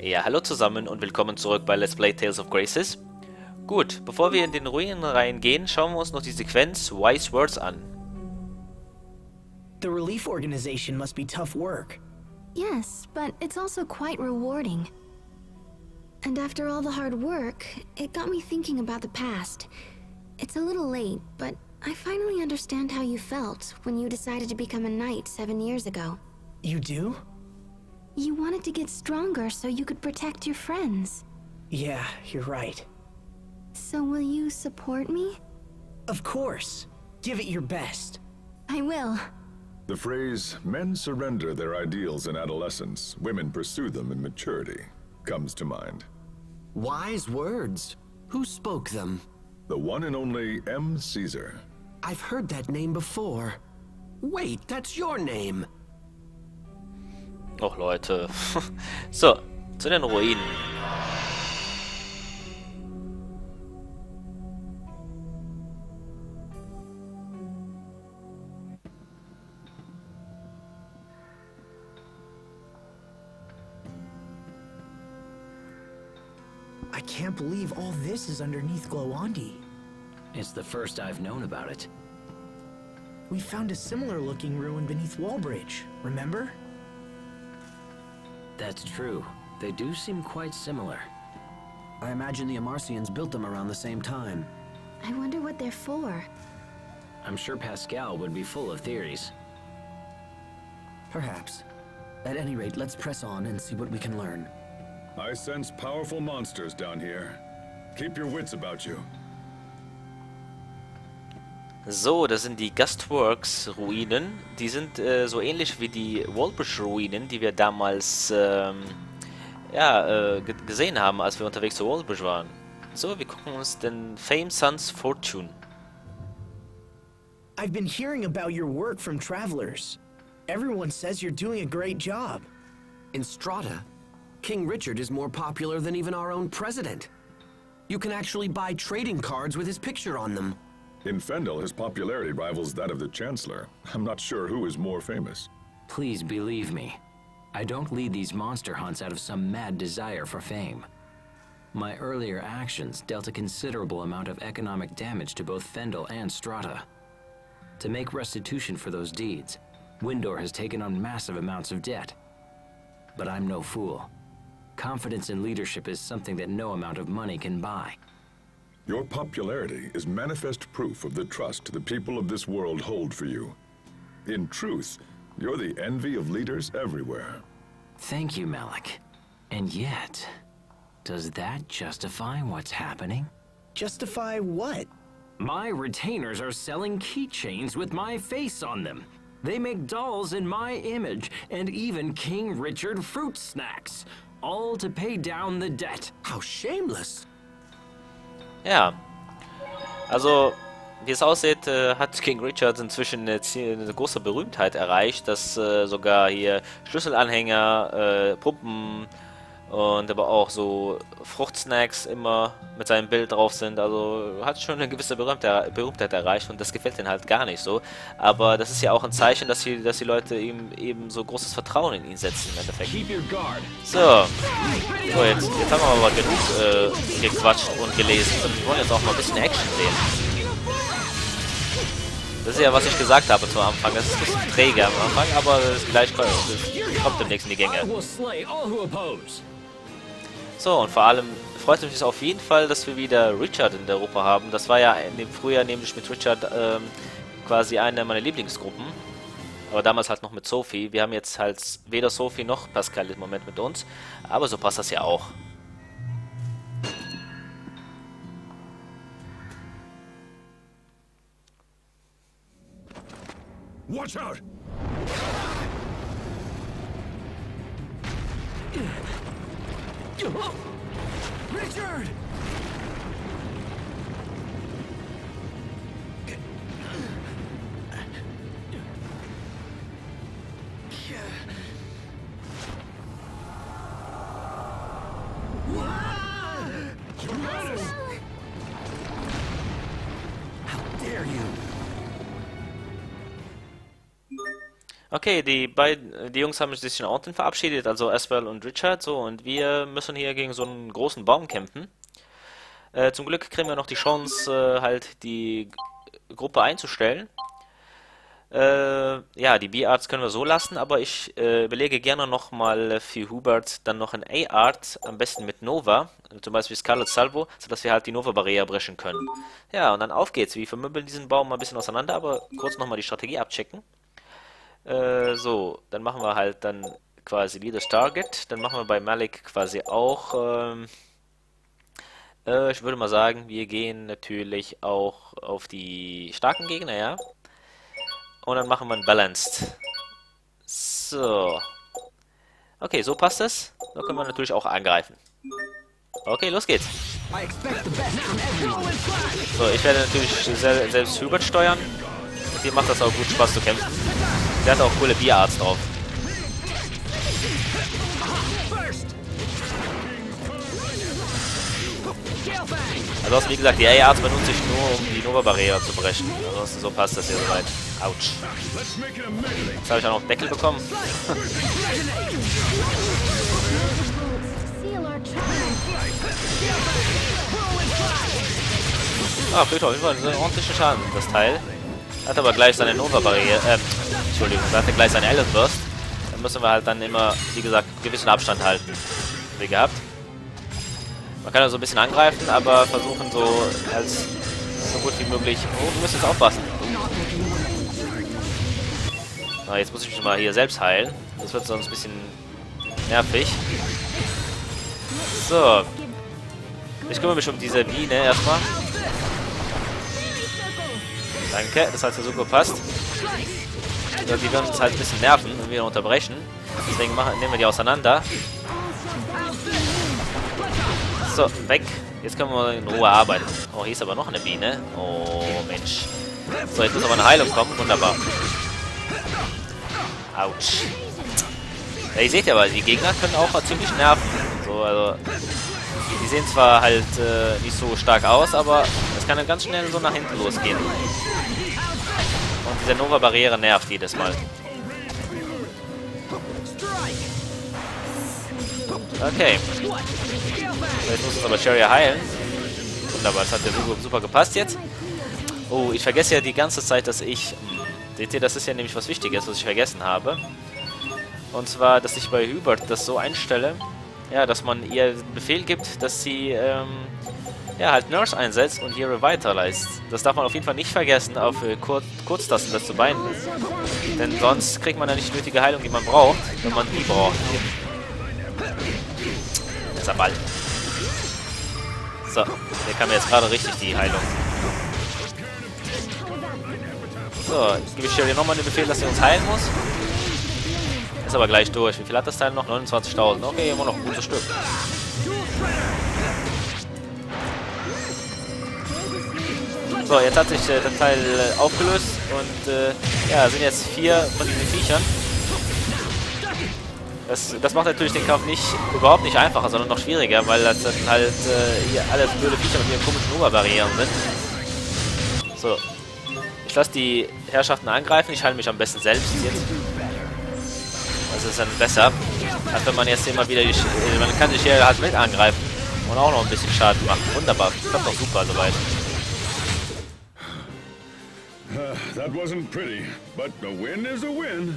Ja, hallo zusammen und willkommen zurück bei Let's Play Tales of Graces. Gut, bevor wir in den Ruinen reingehen, schauen wir uns noch die Sequenz Wise Words an. The relief organization must be tough work. Yes, but it's also quite rewarding. And after all the hard work, it got me thinking about the past. It's a little late, but I finally understand how you felt when you decided to become a knight 7 years ago. You do? You wanted to get stronger so you could protect your friends. Yeah, you're right. So will you support me? Of course. Give it your best. I will. The phrase, men surrender their ideals in adolescence, women pursue them in maturity, comes to mind. Wise words. Who spoke them? The one and only M. Caesar. I've heard that name before. Wait, that's your name. Och Leute. So, zu den Ruinen. I can't believe all this is underneath Glowandi. It's the first I've known about it. We found a similar looking ruin beneath Wallbridge, remember? That's true. They do seem quite similar. I imagine the Amarcians built them around the same time. I wonder what they're for. I'm sure Pascal would be full of theories. Perhaps. At any rate, let's press on and see what we can learn. I sense powerful monsters down here. Keep your wits about you. So, das sind die Gustworks Ruinen. Die sind so ähnlich wie die Wallbridge Ruinen, die wir damals gesehen haben, als wir unterwegs zu Wallbridge waren. So, wir gucken uns den Fame Sons Fortune. I've been hearing about your work from travelers. Everyone says you're doing a great job. In Strata, King Richard is more popular than even our own president. You can actually buy trading cards with his picture on them. In Fendel, his popularity rivals that of the Chancellor. I'm not sure who is more famous. Please believe me. I don't lead these monster hunts out of some mad desire for fame. My earlier actions dealt a considerable amount of economic damage to both Fendel and Strata. To make restitution for those deeds, Windor has taken on massive amounts of debt. But I'm no fool. Confidence in leadership is something that no amount of money can buy. Your popularity is manifest proof of the trust the people of this world hold for you. In truth, you're the envy of leaders everywhere. Thank you, Malik. And yet, does that justify what's happening? Justify what? My retainers are selling keychains with my face on them. They make dolls in my image, and even King Richard fruit snacks. All to pay down the debt. How shameless! Ja, also wie es aussieht, hat King Richard inzwischen eine große Berühmtheit erreicht, dass sogar hier Schlüsselanhänger, Puppen und aber auch so Fruchtsnacks immer mit seinem Bild drauf sind. Also hat schon eine gewisse Berühmtheit erreicht und das gefällt ihnen halt gar nicht so. Aber das ist ja auch ein Zeichen, dass die Leute ihm eben so großes Vertrauen in ihn setzen im Endeffekt. So, jetzt haben wir aber genug gequatscht und gelesen und wir wollen jetzt auch mal ein bisschen Action sehen. Das ist ja, was ich gesagt habe zum Anfang. Das ist ein bisschen träge am Anfang, aber das kommt demnächst in die Gänge. So, und vor allem freut mich es auf jeden Fall, dass wir wieder Richard in der Gruppe haben. Das war ja in dem Frühjahr nämlich mit Richard quasi eine meiner Lieblingsgruppen. Aber damals halt noch mit Sophie. Wir haben jetzt halt weder Sophie noch Pascal im Moment mit uns. Aber so passt das ja auch. Watch out! Richard! How dare you! Okay, die Jungs haben sich in Orten verabschiedet, also Asbel und Richard, so, und wir müssen hier gegen so einen großen Baum kämpfen. Zum Glück kriegen wir noch die Chance, halt die Gruppe einzustellen. Ja, die B-Arts können wir so lassen, aber ich überlege gerne nochmal für Hubert dann noch ein A-Art, am besten mit Nova, zum Beispiel Scarlet Salvo, sodass wir halt die Nova-Barriere brechen können. Ja, und dann auf geht's. Wir vermöbeln diesen Baum mal ein bisschen auseinander, aber kurz nochmal die Strategie abchecken. So, dann machen wir halt dann quasi Leaders Target, dann machen wir bei Malik quasi auch, ich würde mal sagen, wir gehen natürlich auch auf die starken Gegner, ja. Und dann machen wir ein Balanced. So. Okay, so passt es. Da können wir natürlich auch angreifen. Okay, los geht's. So, ich werde natürlich selbst Hubert steuern. Und hier macht das auch gut Spaß zu kämpfen. Der hat auch coole B-Arts drauf. Also wie gesagt, die A-Arts benutze ich nur, um die Nova-Barriere zu brechen. Ansonsten so passt das hier soweit. Autsch. Jetzt habe ich auch noch einen Deckel bekommen. Ah, kriegt auf jeden Fall einen ordentlichen Schaden, das Teil. Hat aber gleich seine Nova-Barriere, Entschuldigung, hat gleich seine Alien Burst. Dann müssen wir halt dann immer, wie gesagt, einen gewissen Abstand halten. Wie gehabt. Man kann also ein bisschen angreifen, aber versuchen so als so gut wie möglich. Oh, du musst jetzt aufpassen. Na, jetzt muss ich mich mal hier selbst heilen. Das wird sonst ein bisschen nervig. So. Ich kümmere mich um diese Biene erstmal. Danke, das hat ja super gepasst. Also die werden uns halt ein bisschen nerven und wieder unterbrechen. Deswegen nehmen wir die auseinander. So, weg. Jetzt können wir in Ruhe arbeiten. Oh, hier ist aber noch eine Biene. Oh, Mensch. So, jetzt muss aber eine Heilung kommen. Wunderbar. Autsch. Ja, ihr seht ja, aber die Gegner können auch ziemlich nerven. So, also, die sehen zwar halt nicht so stark aus, aber es kann dann ganz schnell so nach hinten losgehen. Und diese Nova-Barriere nervt jedes Mal. Okay. Jetzt muss uns aber Cherry heilen. Wunderbar, das hat ja super gepasst jetzt. Oh, ich vergesse ja die ganze Zeit, dass ich... Seht ihr, das ist ja nämlich was Wichtiges, was ich vergessen habe. Und zwar, dass ich bei Hubert das so einstelle, ja, dass man ihr einen Befehl gibt, dass sie, ja, halt Nurse einsetzt und hier Revital leistet. Das darf man auf jeden Fall nicht vergessen, auf Kurztasten das zu binden. Denn sonst kriegt man ja nicht die nötige Heilung, die man braucht, wenn man die braucht. Dieser Ball. So, der kam mir jetzt gerade richtig die Heilung. So, jetzt gebe ich dir nochmal den Befehl, dass sie uns heilen muss. Ist aber gleich durch. Wie viel hat das Teil noch? 29.000. Okay, immer noch ein gutes Stück. So, jetzt hat sich der Teil aufgelöst und ja, sind jetzt 4 von diesen Viechern. Das macht natürlich den Kampf überhaupt nicht einfacher, sondern noch schwieriger, weil das dann halt hier alle blöde Viecher mit ihren komischen Nova-Barrieren sind. So. Ich lasse die Herrschaften angreifen, ich heile mich am besten selbst jetzt. Das ist dann besser, als wenn man jetzt immer wieder man kann sich hier halt mit angreifen und auch noch ein bisschen Schaden machen. Wunderbar, das klappt doch super soweit. That wasn't pretty, but a win is a win.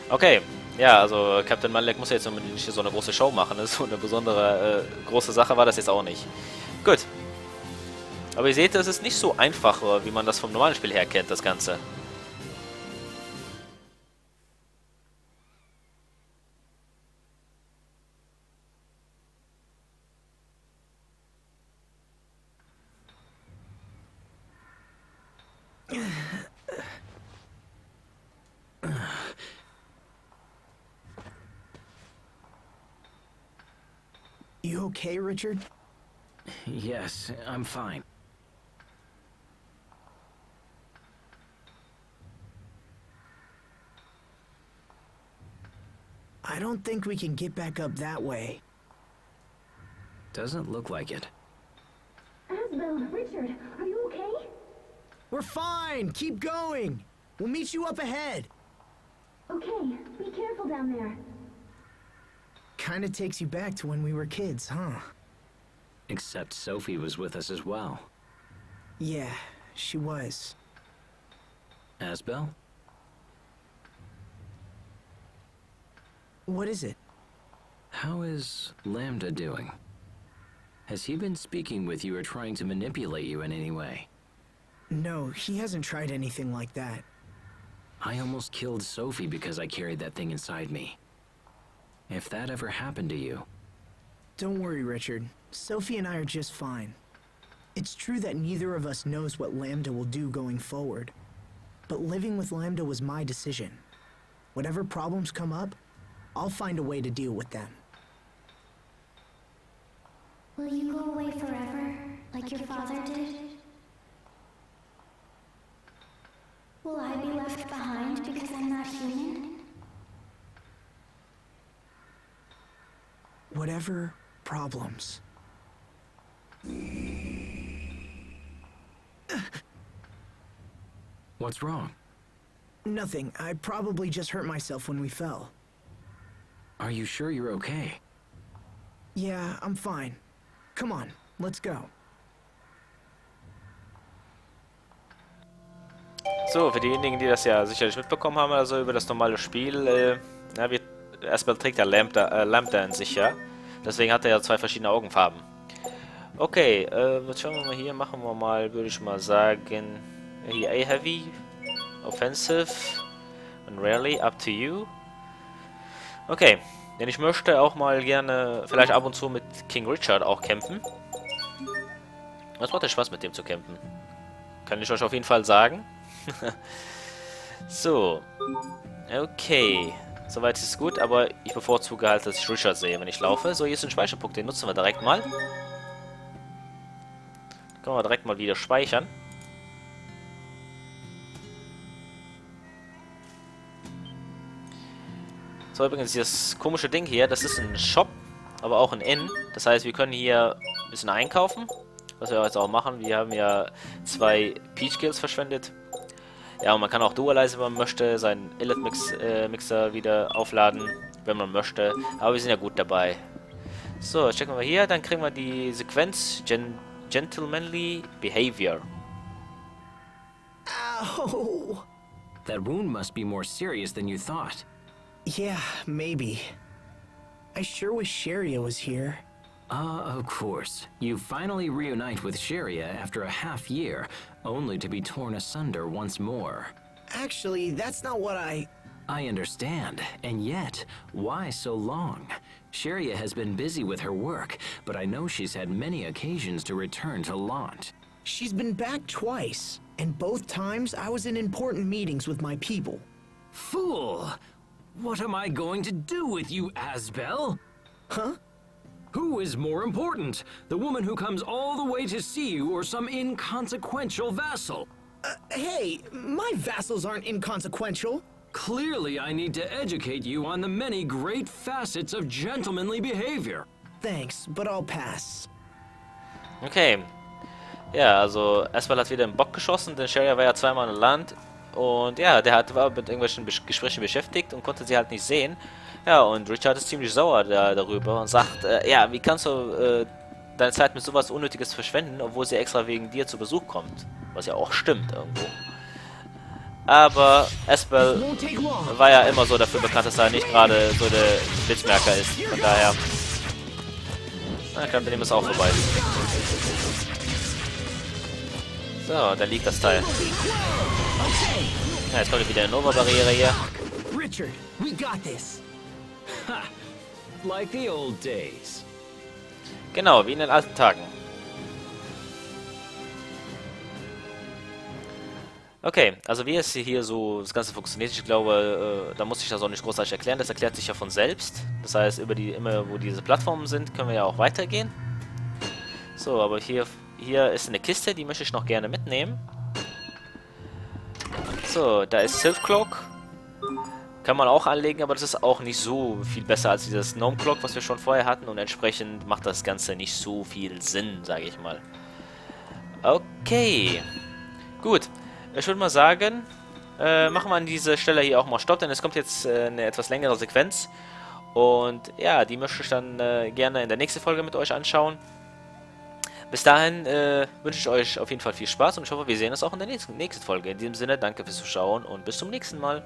Okay, ja, also Captain Malek muss ja jetzt nicht so eine große Show machen. Das ist so eine besondere große Sache war das jetzt auch nicht. Gut. Aber ihr seht, das ist nicht so einfach, wie man das vom normalen Spiel her kennt, das Ganze. You okay, Richard? Yes, I'm fine. I don't think we can get back up that way. Doesn't look like it. Asbel, Richard, are you okay? We're fine! Keep going! We'll meet you up ahead! Okay, be careful down there. Kinda takes you back to when we were kids, huh? Except Sophie was with us as well. Yeah, she was. Asbel? What is it? How is Lambda doing? Has he been speaking with you or trying to manipulate you in any way? No, he hasn't tried anything like that. I almost killed Sophie because I carried that thing inside me. If that ever happened to you... Don't worry, Richard. Sophie and I are just fine. It's true that neither of us knows what Lambda will do going forward. But living with Lambda was my decision. Whatever problems come up, I'll find a way to deal with them. Will you go away forever, like your father did? Will I be left behind because I'm not human? Whatever problems. What's wrong? Nothing. I probably just hurt myself when we fell. Are you sure you're okay? Yeah, I'm fine. Come on, let's go. So, für diejenigen, die das ja sicherlich mitbekommen haben, also über das normale Spiel, Asbel trägt ja Lambda in sich, ja. Deswegen hat er ja zwei verschiedene Augenfarben. Okay, was schauen wir mal hier? Machen wir mal, würde ich mal sagen, hier A-Heavy, Offensive und Rarely, up to you. Okay, denn ich möchte auch mal gerne, vielleicht ab und zu mit King Richard auch kämpfen. Es macht ja Spaß, mit dem zu kämpfen. Kann ich euch auf jeden Fall sagen. So. Okay. Soweit ist es gut, aber ich bevorzuge halt, dass ich Richard sehe, wenn ich laufe. So, hier ist ein Speicherpunkt, den nutzen wir direkt mal. Können wir direkt mal wieder speichern. So, übrigens, dieses komische Ding hier, das ist ein Shop, aber auch ein Inn. Das heißt, wir können hier ein bisschen einkaufen, was wir jetzt auch machen. Wir haben ja 2 Peach Kills verschwendet. Ja, und man kann auch dualisieren, wenn man möchte, seinen Illet-Mixer wieder aufladen, wenn man möchte. Aber wir sind ja gut dabei. So, checken wir hier, dann kriegen wir die Sequenz Gentlemanly Behavior. Ow! That wound must be more serious than you thought. Yeah, maybe. I sure wish Sharia was here. Of course. You finally reunite with Sharia after a half year, only to be torn asunder once more. Actually, that's not what I understand, and yet, why so long? Sharia has been busy with her work, but I know she's had many occasions to return to Lant. She's been back twice, and both times I was in important meetings with my people. Fool! What am I going to do with you, Asbel? Huh? Who is more important? The woman who comes all the way to see you, or some inconsequential vassal? Hey, my vassals aren't inconsequential. Clearly, I need to educate you on the many great facets of gentlemanly behavior. Thanks, but I'll pass. Okay. Ja, also Asbel hat wieder einen Bock geschossen, denn Sharia war ja zweimal in Land. Und ja, war mit irgendwelchen Gesprächen beschäftigt und konnte sie halt nicht sehen. Ja, und Richard ist ziemlich sauer darüber und sagt, ja, wie kannst du deine Zeit mit sowas Unnötiges verschwenden, obwohl sie extra wegen dir zu Besuch kommt. Was ja auch stimmt irgendwo. Aber Asbel war ja immer so dafür bekannt, dass er nicht gerade so der Blitzmerker ist. Von daher, na, ich glaube, bei dem ist auch vorbei. So, da liegt das Teil. Ja, jetzt kommt wieder eine Nova-Barriere hier. Richard, we got this. Ha! Like the old days. Genau, wie in den alten Tagen. Okay, also wie es hier so das Ganze funktioniert, ich glaube, da muss ich das auch nicht großartig erklären, das erklärt sich ja von selbst. Das heißt, immer wo diese Plattformen sind, können wir ja auch weitergehen. So, aber hier ist eine Kiste, die möchte ich noch gerne mitnehmen. So, da ist Silk Cloak. Kann man auch anlegen, aber das ist auch nicht so viel besser als dieses Gnome Cloak, was wir schon vorher hatten. Und entsprechend macht das Ganze nicht so viel Sinn, sage ich mal. Okay. Gut. Ich würde mal sagen, machen wir an dieser Stelle hier auch mal Stopp, denn es kommt jetzt eine etwas längere Sequenz. Und ja, die möchte ich dann gerne in der nächsten Folge mit euch anschauen. Bis dahin wünsche ich euch auf jeden Fall viel Spaß und ich hoffe, wir sehen uns auch in der nächsten Folge. In diesem Sinne, danke fürs Zuschauen und bis zum nächsten Mal.